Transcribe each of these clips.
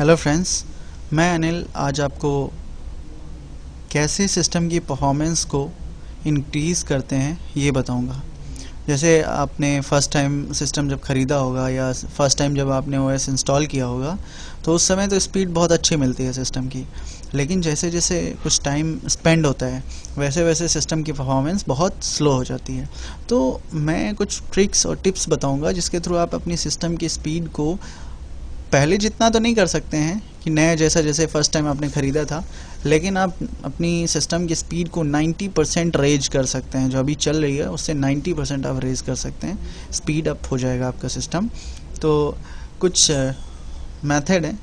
Hello friends, मैं अनिल आज आपको कैसे सिस्टम की परफॉर्मेंस को इंक्रीज़ करते हैं ये बताऊंगा। जैसे आपने फ़र्स्ट टाइम सिस्टम जब ख़रीदा होगा या फ़र्स्ट टाइम जब आपने ओएस इंस्टॉल किया होगा तो उस समय तो स्पीड बहुत अच्छी मिलती है सिस्टम की, लेकिन जैसे जैसे कुछ टाइम स्पेंड होता है वैसे वैसे सिस्टम की परफॉर्मेंस बहुत स्लो हो जाती है। तो मैं कुछ ट्रिक्स और टिप्स बताऊंगा जिसके थ्रू आप अपनी सिस्टम की स्पीड को पहले जितना तो नहीं कर सकते हैं कि नया जैसा जैसे फर्स्ट टाइम आपने ख़रीदा था, लेकिन आप अपनी सिस्टम की स्पीड को 90% रेज कर सकते हैं। जो अभी चल रही है उससे 90% आप रेज कर सकते हैं, स्पीड अप हो जाएगा आपका सिस्टम। तो कुछ मेथड हैं,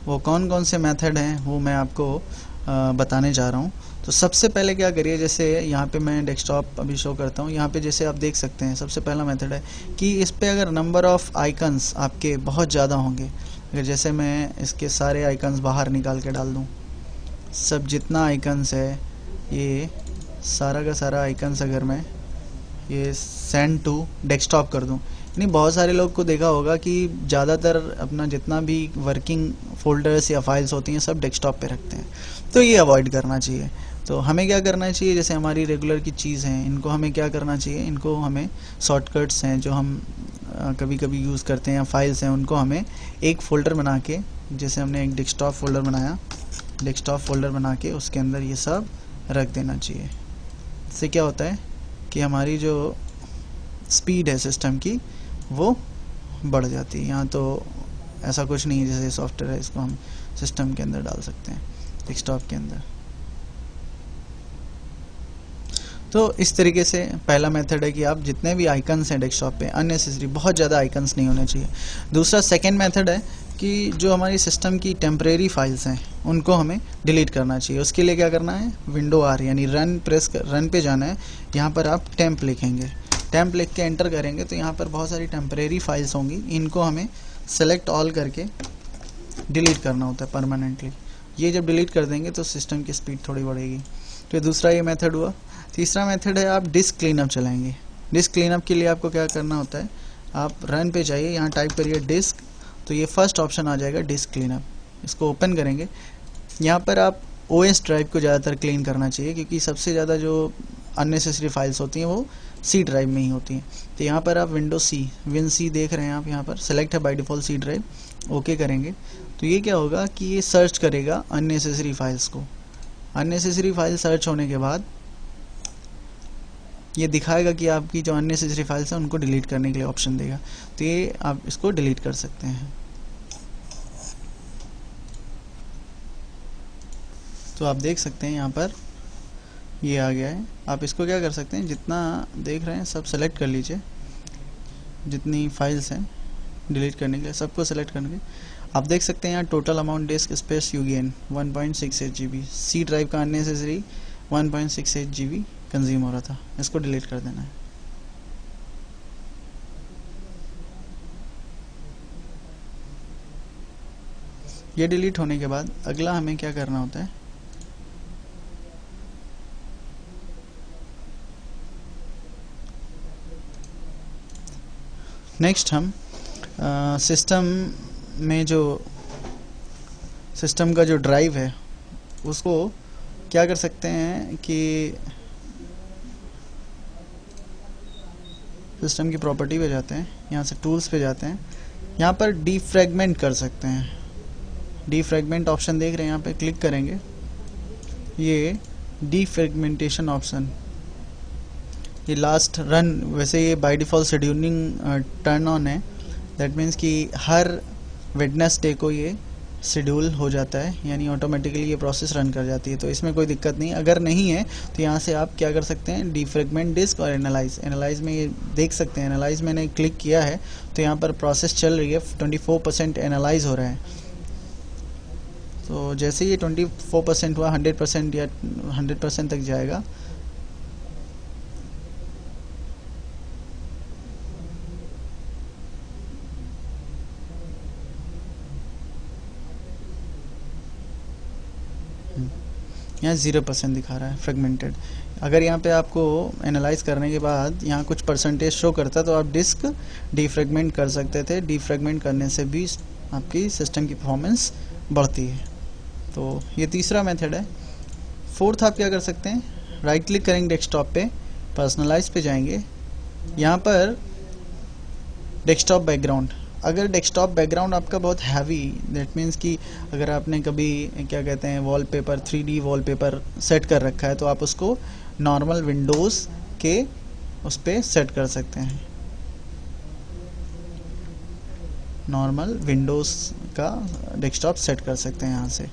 वो कौन कौन से मेथड हैं वो मैं आपको बताने जा रहा हूँ। तो सबसे पहले क्या करिए, जैसे यहाँ पे मैं डेस्कटॉप अभी शो करता हूँ, यहाँ पे जैसे आप देख सकते हैं सबसे पहला मेथड है कि इस पे अगर नंबर ऑफ़ आइकन्स आपके बहुत ज़्यादा होंगे, अगर जैसे मैं इसके सारे आइकन्स बाहर निकाल के डाल दूँ, सब जितना आइकन्स है ये सारा का सारा आइकन्स अगर मैं ये सेंड टू डेस्कटॉप कर दूं, यानी बहुत सारे लोग को देखा होगा कि ज़्यादातर अपना जितना भी वर्किंग फोल्डर्स या फाइल्स होती हैं सब डेस्कटॉप पे रखते हैं, तो ये अवॉइड करना चाहिए। तो हमें क्या करना चाहिए, जैसे हमारी रेगुलर की चीज़ हैं इनको हमें क्या करना चाहिए, इनको हमें शॉर्टकट्स हैं जो हम कभी कभी यूज़ करते हैं या फाइल्स हैं उनको हमें एक फ़ोल्डर बना के, जैसे हमने एक डेस्कटॉप फ़ोल्डर बनाया, डेस्कटॉप फ़ोल्डर बना के उसके अंदर ये सब रख देना चाहिए। इससे क्या होता है कि हमारी जो स्पीड है सिस्टम की वो बढ़ जाती है। यहाँ तो ऐसा कुछ नहीं है, जैसे सॉफ्टवेयर है इसको हम सिस्टम के अंदर डाल सकते हैं डेस्कटॉप के अंदर। तो इस तरीके से पहला मेथड है कि आप जितने भी आइकन्स हैं डेस्कटॉप पे, अननेसेसरी बहुत ज़्यादा आइकन्स नहीं होने चाहिए। दूसरा सेकंड मेथड है कि जो हमारी सिस्टम की टेम्परेरी फाइल्स हैं उनको हमें डिलीट करना चाहिए। उसके लिए क्या करना है, विंडो आर यानी रन पे जाना है। यहाँ पर आप टेम्प लिखेंगे, टेम्प लिख के एंटर करेंगे तो यहाँ पर बहुत सारी टेम्परेरी फाइल्स होंगी, इनको हमें सेलेक्ट ऑल करके डिलीट करना होता है परमानेंटली। ये जब डिलीट कर देंगे तो सिस्टम की स्पीड थोड़ी बढ़ेगी। तो दूसरा ये मेथड हुआ। तीसरा मेथड है आप डिस्क क्लीनअप चलाएंगे। डिस्क क्लीनअप के लिए आपको क्या करना होता है, आप रन पे जाइए, यहाँ टाइप करिए डिस्क, तो ये फर्स्ट ऑप्शन आ जाएगा डिस्क क्लीनअप। इसको ओपन करेंगे, यहाँ पर आप ओएस ड्राइव को ज़्यादातर क्लीन करना चाहिए क्योंकि सबसे ज़्यादा जो अननेसेसरी फाइल्स होती हैं वो सी ड्राइव में ही होती हैं। तो यहाँ पर आप विन सी देख रहे हैं आप, यहाँ पर सेलेक्ट है by default C drive, okay करेंगे तो ये क्या होगा कि ये सर्च करेगा अननेसेसरी फाइल्स को। अननेसेसरी फाइल सर्च होने के बाद ये दिखाएगा कि आपकी जो अननेसेसरी फाइल्स हैं उनको डिलीट करने के लिए ऑप्शन देगा, तो ये आप इसको डिलीट कर सकते हैं। तो आप देख सकते हैं यहाँ पर ये आ गया है। आप इसको क्या कर सकते हैं, जितना देख रहे हैं सब सेलेक्ट कर लीजिए, जितनी फाइल्स हैं डिलीट करने के लिए सबको सेलेक्ट करके आप देख सकते हैं यहाँ total amount disk space you gain 1.68 GB। C drive का अननेसेसरी 1.68 GB कंज्यूम हो रहा था, इसको डिलीट कर देना है। ये डिलीट होने के बाद अगला हमें क्या करना होता है, नेक्स्ट हम सिस्टम में जो सिस्टम का जो ड्राइव है उसको क्या कर सकते हैं कि सिस्टम की प्रॉपर्टी पे जाते हैं, यहाँ से टूल्स पे जाते हैं, यहाँ पर डीफ्रैगमेंट कर सकते हैं। डीफ्रैगमेंट ऑप्शन देख रहे हैं, यहाँ पे क्लिक करेंगे, ये डीफ्रैगमेंटेशन ऑप्शन, ये लास्ट रन, वैसे ये by default scheduling turn on है। दैट मीन्स कि हर वेडनेसडे को ये शेड्यूल हो जाता है, यानी ऑटोमेटिकली ये प्रोसेस रन कर जाती है, तो इसमें कोई दिक्कत नहीं। अगर नहीं है तो यहाँ से आप क्या कर सकते हैं, डीफ्रैगमेंट डिस्क और एनालाइज में ये देख सकते हैं। एनालाइज मैंने क्लिक किया है तो यहाँ पर प्रोसेस चल रही है, 24% एनालाइज हो रहा है। तो जैसे ये 24% हुआ 100% या 100% तक जाएगा, यहाँ 0% दिखा रहा है फ्रेगमेंटेड। अगर यहाँ पे आपको एनालाइज करने के बाद यहाँ कुछ परसेंटेज शो करता तो आप डिस्क डीफ्रेगमेंट कर सकते थे। डीफ्रेगमेंट करने से भी आपकी सिस्टम की परफॉर्मेंस बढ़ती है। तो ये तीसरा मेथड है। फोर्थ आप क्या कर सकते हैं, राइट क्लिक करेंगे डेस्कटॉप पे, पर्सनलाइज पे जाएंगे, यहाँ पर डेस्कटॉप बैकग्राउंड, अगर डेस्कटॉप बैकग्राउंड आपका बहुत हैवी, दैट मीन्स कि अगर आपने कभी क्या कहते हैं वॉलपेपर 3D वॉलपेपर सेट कर रखा है तो आप उसको नॉर्मल विंडोज़ के उस पर सेट कर सकते हैं, नॉर्मल विंडोज़ का डेस्कटॉप सेट कर सकते हैं यहाँ से।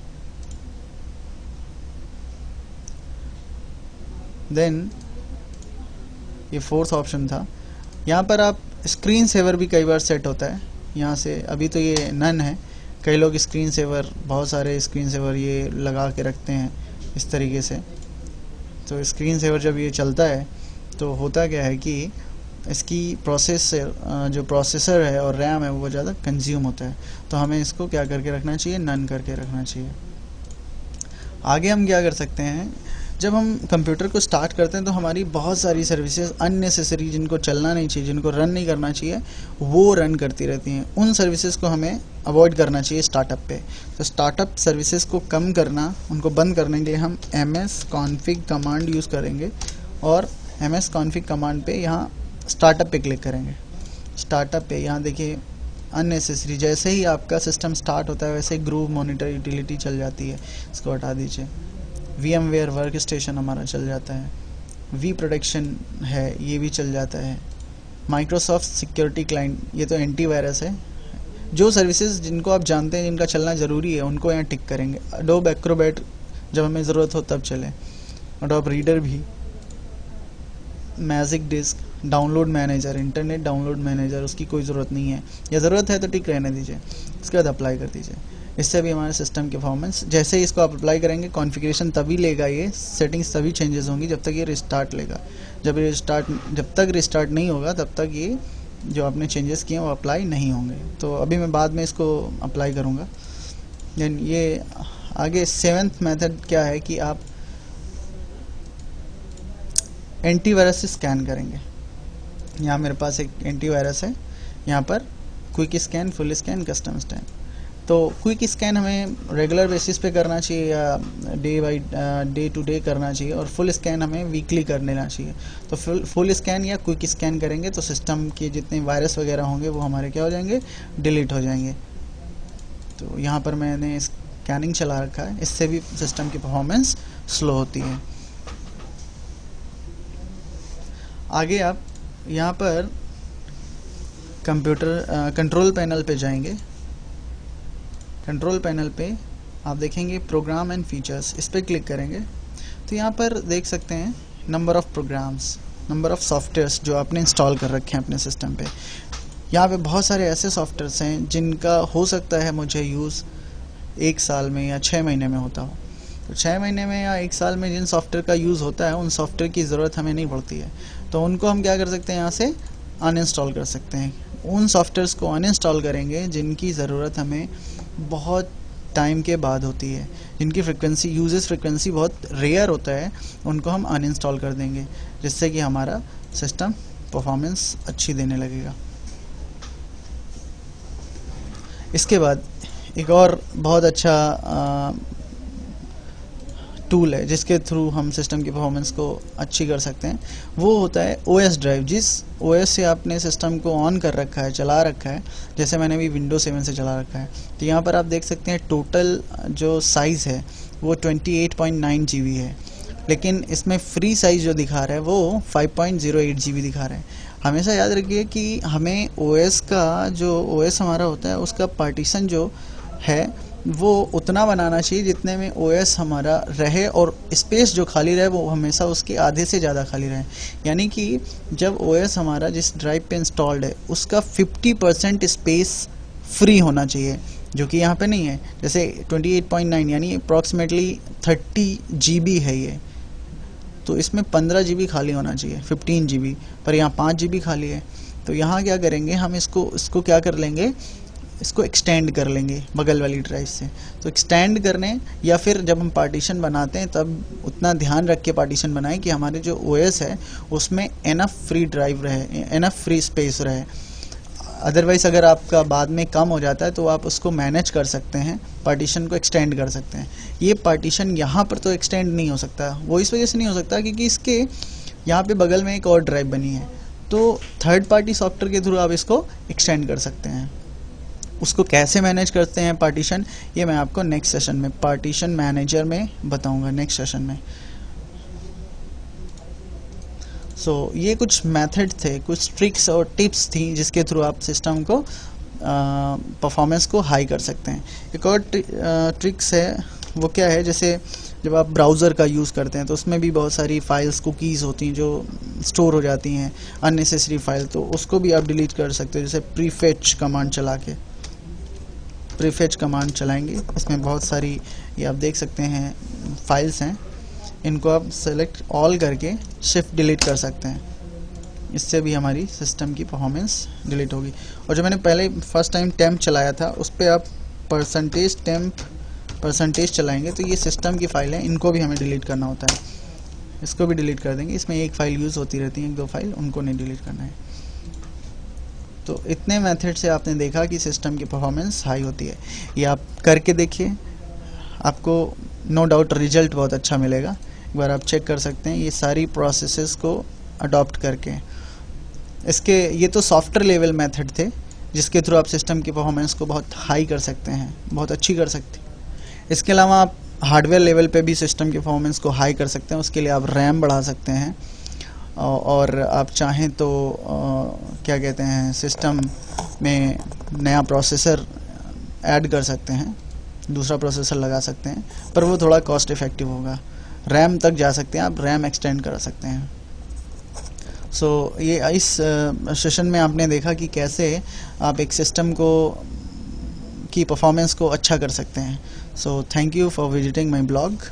देन ये फोर्थ ऑप्शन था। यहाँ पर आप स्क्रीन सेवर भी कई बार सेट होता है यहाँ से, अभी तो ये नन है, कई लोग स्क्रीन सेवर, बहुत सारे स्क्रीन सेवर ये लगा के रखते हैं इस तरीके से। तो स्क्रीन सेवर जब ये चलता है तो होता क्या है कि इसकी जो प्रोसेसर है और रैम है वो बहुत ज़्यादा कंज्यूम होता है, तो हमें इसको क्या करके रखना चाहिए, नन करके रखना चाहिए। आगे हम क्या कर सकते हैं, जब हम कंप्यूटर को स्टार्ट करते हैं तो हमारी बहुत सारी सर्विसेज अननेसेसरी, जिनको चलना नहीं चाहिए, जिनको रन नहीं करना चाहिए, वो रन करती रहती हैं। उन सर्विसेज को हमें अवॉइड करना चाहिए स्टार्टअप पे। तो स्टार्टअप सर्विसेज को कम करना, उनको बंद करने के लिए हम msconfig कमांड यूज़ करेंगे, और msconfig कमांड पे यहाँ स्टार्टअप पे क्लिक करेंगे। स्टार्टअप पे यहाँ देखिए अननेसेसरी, जैसे ही आपका सिस्टम स्टार्ट होता है वैसे ग्रूव मॉनिटर यूटिलिटी चल जाती है, इसको हटा दीजिए। VMware वर्क स्टेशन हमारा चल जाता है, वी प्रोटेक्शन है ये भी चल जाता है, माइक्रोसॉफ्ट सिक्योरिटी क्लाइंट, ये तो एंटीवायरस है। जो सर्विसेज जिनको आप जानते हैं जिनका चलना ज़रूरी है उनको यहाँ टिक करेंगे। अडोब एक्रोबैट जब हमें ज़रूरत हो तब चले, अडोब रीडर भी, magic disk, download manager, internet download manager, उसकी कोई ज़रूरत नहीं है, या ज़रूरत है तो टिक रहने दीजिए, इसके बाद अप्लाई कर दीजिए। इससे भी हमारे सिस्टम की परफॉर्मेंस, जैसे ही इसको आप अप्लाई करेंगे कॉन्फ़िगरेशन तभी लेगा, ये सेटिंग्स तभी चेंजेस होंगी जब तक ये रिस्टार्ट लेगा। जब तक रिस्टार्ट नहीं होगा तब तक ये जो आपने चेंजेस किए वो अप्लाई नहीं होंगे। तो अभी मैं बाद में इसको अप्लाई करूँगा। देन ये आगे 7th मेथड क्या है कि आप एंटीवायरस से स्कैन करेंगे। यहाँ मेरे पास एक एंटीवायरस है, यहाँ पर quick scan, full scan, custom scan. तो क्विक स्कैन हमें रेगुलर बेसिस पे करना चाहिए या डे टू डे करना चाहिए, और फुल स्कैन हमें वीकली कर लेना चाहिए। तो फुल स्कैन या क्विक स्कैन करेंगे तो सिस्टम के जितने वायरस वगैरह होंगे वो हमारे क्या हो जाएंगे, डिलीट हो जाएंगे। तो यहाँ पर मैंने स्कैनिंग चला रखा है, इससे भी सिस्टम की परफॉर्मेंस स्लो होती है। आगे आप यहाँ पर कंप्यूटर कंट्रोल पैनल पे जाएंगे। कंट्रोल पैनल पे आप देखेंगे प्रोग्राम एंड फीचर्स, इस पर क्लिक करेंगे तो यहाँ पर देख सकते हैं number of programs, number of softwares जो आपने इंस्टॉल कर रखे हैं अपने सिस्टम पे। यहाँ पे बहुत सारे ऐसे सॉफ्टवेयर्स हैं जिनका हो सकता है मुझे यूज़ 1 साल में या 6 महीने में होता हो। तो 6 महीने में या 1 साल में जिन सॉफ्टवेयर का यूज़ होता है उन सॉफ्टवेयर की ज़रूरत हमें नहीं पड़ती है, तो उनको हम क्या कर सकते हैं, यहाँ से अनइंस्टॉल कर सकते हैं। उन सॉफ्टवेयर्स को अनइंस्टॉल करेंगे जिनकी ज़रूरत हमें बहुत टाइम के बाद होती है, जिनकी यूजेस फ्रिक्वेंसी बहुत रेयर होता है, उनको हम अनइंस्टॉल कर देंगे, जिससे कि हमारा सिस्टम परफॉर्मेंस अच्छी देने लगेगा। इसके बाद एक और बहुत अच्छा टूल है जिसके थ्रू हम सिस्टम की परफॉर्मेंस को अच्छी कर सकते हैं, वो होता है OS ड्राइव। जिस OS से आपने सिस्टम को ऑन कर रखा है, चला रखा है, जैसे मैंने भी Windows 7 से चला रखा है, तो यहाँ पर आप देख सकते हैं टोटल जो साइज़ है वो 28.9 GB है, लेकिन इसमें फ्री साइज़ जो दिखा रहा है वो 5.08 GB दिखा रहा है। हमेशा याद रखिए कि हमें OS का जो OS हमारा होता है उसका पार्टीशन जो है वो उतना बनाना चाहिए जितने में OS हमारा रहे, और स्पेस जो खाली रहे वो हमेशा उसके आधे से ज़्यादा खाली रहे। यानी कि जब OS हमारा जिस ड्राइव पे इंस्टॉल्ड है उसका 50% स्पेस फ्री होना चाहिए, जो कि यहाँ पे नहीं है। जैसे 28.9 यानी अप्रॉक्सीमेटली 30 GB है ये, तो इसमें 15 GB खाली होना चाहिए, 15 GB, पर यहाँ 5 GB खाली है। तो यहाँ क्या करेंगे हम, इसको क्या कर लेंगे, इसको एक्सटेंड कर लेंगे बगल वाली ड्राइव से। तो एक्सटेंड करने या फिर जब हम पार्टीशन बनाते हैं तब उतना ध्यान रख के पार्टीशन बनाएं कि हमारे जो OS है उसमें एनफ फ्री ड्राइव रहे, एनफ फ्री स्पेस रहे। अदरवाइज़ अगर आपका बाद में कम हो जाता है तो आप उसको मैनेज कर सकते हैं, पार्टीशन को एक्सटेंड कर सकते हैं। ये पार्टीशन यहाँ पर तो एक्सटेंड नहीं हो सकता, वो इस वजह से नहीं हो सकता क्योंकि इसके यहाँ पे बगल में एक और ड्राइव बनी है, तो थर्ड पार्टी सॉफ्टवेयर के थ्रू आप इसको एक्सटेंड कर सकते हैं। उसको कैसे मैनेज करते हैं पार्टीशन, ये मैं आपको नेक्स्ट सेशन में पार्टीशन मैनेजर में बताऊँगा, नेक्स्ट सेशन में। ये कुछ मेथड थे, कुछ ट्रिक्स और टिप्स थी जिसके थ्रू आप सिस्टम को परफॉर्मेंस को हाई कर सकते हैं। एक और ट्रिक्स है, वो क्या है, जैसे जब आप ब्राउज़र का यूज़ करते हैं तो उसमें भी बहुत सारी फाइल्स, कुकीज़ होती हैं जो स्टोर हो जाती हैं, अननेसेसरी फाइल, तो उसको भी आप डिलीट कर सकते हो। जैसे प्रीफेच कमांड चला के, प्रीफेच कमांड चलाएंगे, इसमें बहुत सारी, ये आप देख सकते हैं फाइल्स हैं, इनको आप सेलेक्ट ऑल करके शिफ्ट डिलीट कर सकते हैं। इससे भी हमारी सिस्टम की परफॉर्मेंस डिलीट होगी। और जो मैंने पहले फर्स्ट टाइम टेम्प चलाया था उस पर आप परसेंटेज चलाएंगे तो ये सिस्टम की फाइल है, इनको भी हमें डिलीट करना होता है, इसको भी डिलीट कर देंगे। इसमें एक फ़ाइल यूज़ होती रहती है, एक दो फाइल, उनको नहीं डिलीट करना है। तो इतने मेथड से आपने देखा कि सिस्टम की परफॉर्मेंस हाई होती है। ये आप करके देखिए, आपको नो डाउट रिजल्ट बहुत अच्छा मिलेगा। एक बार आप चेक कर सकते हैं ये सारी प्रोसेसेस को अडॉप्ट करके। ये तो सॉफ्टवेयर लेवल मेथड थे जिसके थ्रू आप सिस्टम की परफॉर्मेंस को बहुत हाई कर सकते हैं, बहुत अच्छी कर सकते हैं। इसके अलावा आप हार्डवेयर लेवल पे भी सिस्टम की परफॉर्मेंस को हाई कर सकते हैं। उसके लिए आप रैम बढ़ा सकते हैं और आप चाहें तो क्या कहते हैं, सिस्टम में नया प्रोसेसर ऐड कर सकते हैं, दूसरा प्रोसेसर लगा सकते हैं, पर वो थोड़ा कॉस्ट इफ़ेक्टिव होगा। रैम तक जा सकते हैं, आप रैम एक्सटेंड कर सकते हैं। ये इस सेशन में आपने देखा कि कैसे आप एक सिस्टम की परफॉर्मेंस को अच्छा कर सकते हैं। Thank you for visiting my blog.